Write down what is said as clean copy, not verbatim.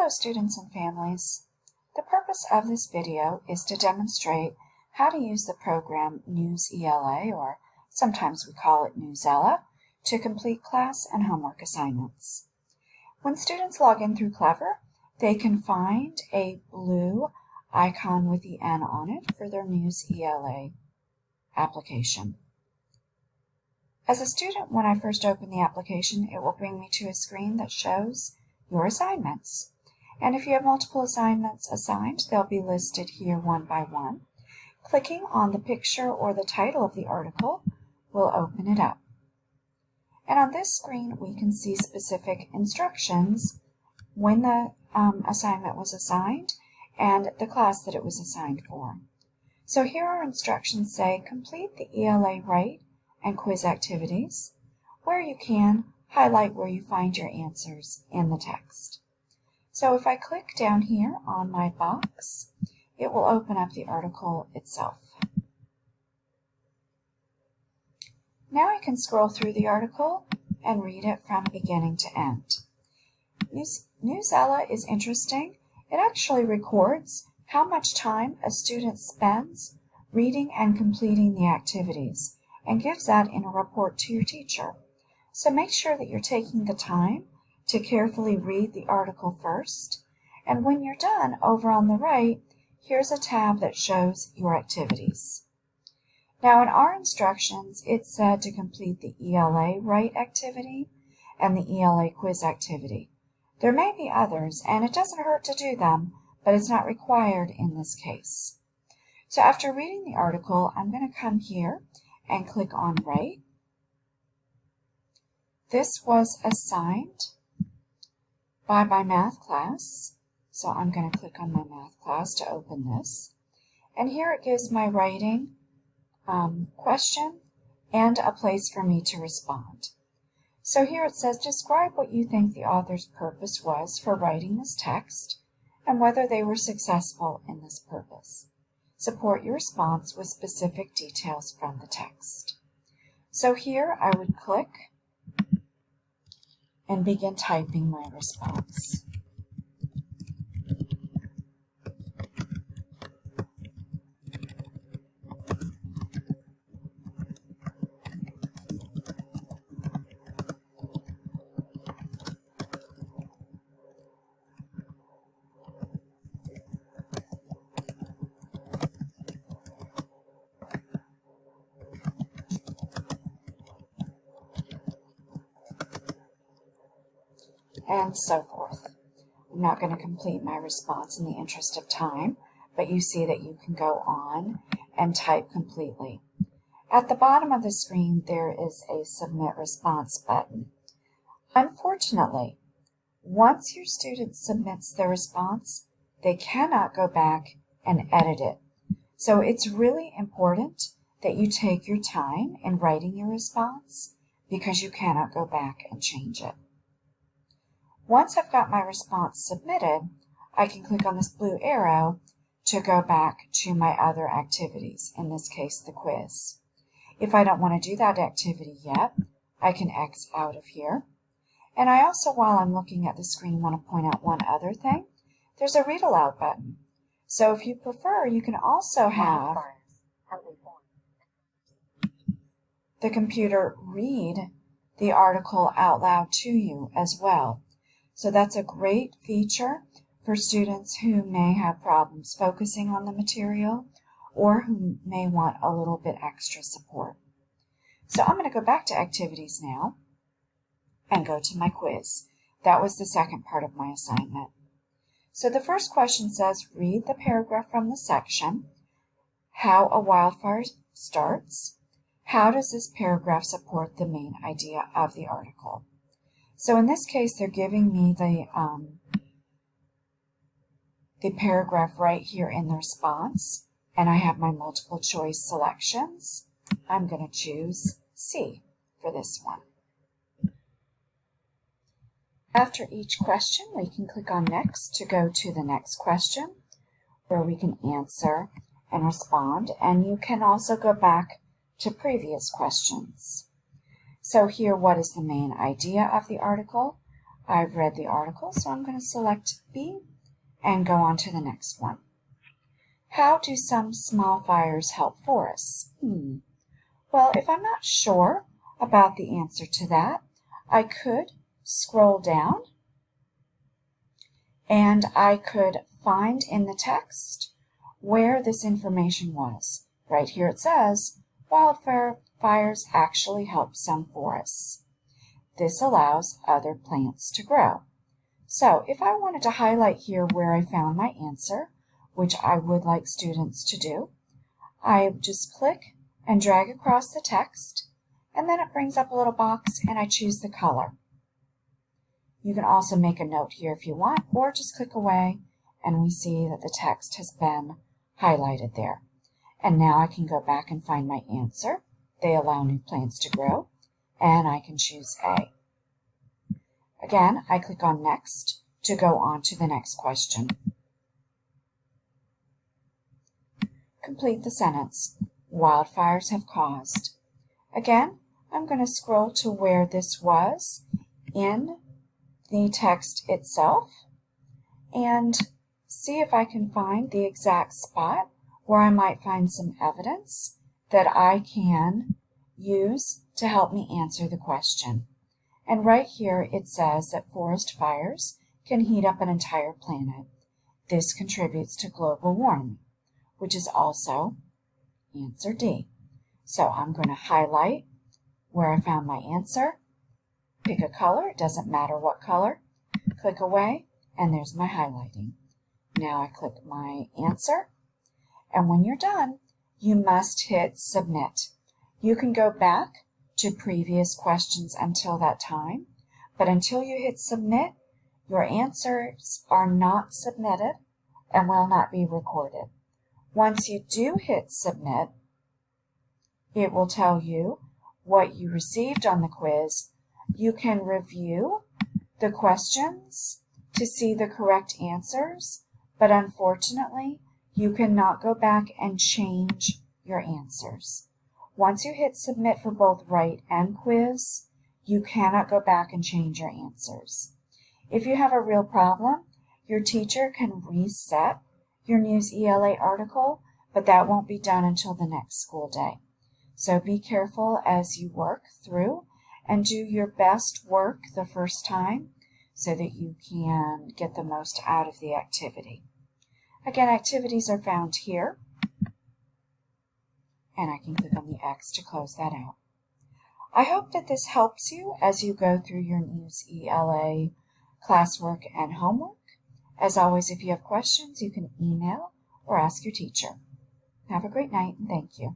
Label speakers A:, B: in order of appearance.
A: Hello students and families. The purpose of this video is to demonstrate how to use the program NewsELA, or sometimes we call it NewsELA, to complete class and homework assignments. When students log in through Clever, they can find a blue icon with the N on it for their NewsELA application. As a student, when I first open the application, it will bring me to a screen that shows your assignments. And if you have multiple assignments assigned, they'll be listed here one by one. Clicking on the picture or the title of the article will open it up. And on this screen, we can see specific instructions when the assignment was assigned and the class that it was assigned for. So here our instructions say, complete the ELA write and quiz activities. Where you can, highlight where you find your answers in the text. So if I click down here on my box, it will open up the article itself. Now I can scroll through the article and read it from beginning to end. NewsELA is interesting. It actually records how much time a student spends reading and completing the activities and gives that in a report to your teacher. So make sure that you're taking the time to carefully read the article first. And when you're done, over on the right, here's a tab that shows your activities. Now in our instructions, it said to complete the ELA write activity and the ELA quiz activity. There may be others, and it doesn't hurt to do them, but it's not required in this case. So after reading the article, I'm going to come here and click on Write. This was assigned by my math class, so I'm going to click on my math class to open this. And here it gives my writing question and a place for me to respond. So here it says, describe what you think the author's purpose was for writing this text and whether they were successful in this purpose. Support your response with specific details from the text. So here I would click and begin typing my response. And so forth. I'm not going to complete my response in the interest of time, but you see that you can go on and type completely. At the bottom of the screen, there is a Submit Response button. Unfortunately, once your student submits their response, they cannot go back and edit it. So it's really important that you take your time in writing your response because you cannot go back and change it. Once I've got my response submitted, I can click on this blue arrow to go back to my other activities, in this case the quiz. If I don't want to do that activity yet, I can X out of here. And I also, while I'm looking at the screen, want to point out one other thing. There's a read aloud button. So if you prefer, you can also have the computer read the article out loud to you as well. So that's a great feature for students who may have problems focusing on the material or who may want a little bit extra support. So I'm going to go back to activities now and go to my quiz. That was the second part of my assignment. So the first question says, read the paragraph from the section, how a wildfire starts. How does this paragraph support the main idea of the article? So in this case, they're giving me the paragraph right here in the response, and I have my multiple choice selections. I'm going to choose C for this one. After each question, we can click on Next to go to the next question, where we can answer and respond, and you can also go back to previous questions. So here, what is the main idea of the article? I've read the article, so I'm going to select B and go on to the next one. How do some small fires help forests? Well, if I'm not sure about the answer to that, I could scroll down and I could find in the text where this information was. Right here it says, wildfire fires actually help some forests. This allows other plants to grow. So if I wanted to highlight here where I found my answer, which I would like students to do, I just click and drag across the text, and then it brings up a little box and I choose the color. You can also make a note here if you want, or just click away and we see that the text has been highlighted there. And now I can go back and find my answer. They allow new plants to grow, and I can choose A. Again, I click on Next to go on to the next question. Complete the sentence. Wildfires have caused. Again, I'm going to scroll to where this was in the text itself and see if I can find the exact spot where I might find some evidence that I can use to help me answer the question. And right here it says that forest fires can heat up an entire planet. This contributes to global warming, which is also answer D. So I'm going to highlight where I found my answer, pick a color, it doesn't matter what color, click away, and there's my highlighting. Now I click my answer, and when you're done, you must hit Submit. You can go back to previous questions until that time, but until you hit Submit, your answers are not submitted and will not be recorded. Once you do hit Submit, it will tell you what you received on the quiz. You can review the questions to see the correct answers, but unfortunately, you cannot go back and change your answers. Once you hit Submit for both right and quiz, you cannot go back and change your answers. If you have a real problem, your teacher can reset your NewsELA article, but that won't be done until the next school day. So be careful as you work through and do your best work the first time so that you can get the most out of the activity. Again, activities are found here, and I can click on the X to close that out. I hope that this helps you as you go through your NewsELA classwork and homework. As always, if you have questions, you can email or ask your teacher. Have a great night, and thank you.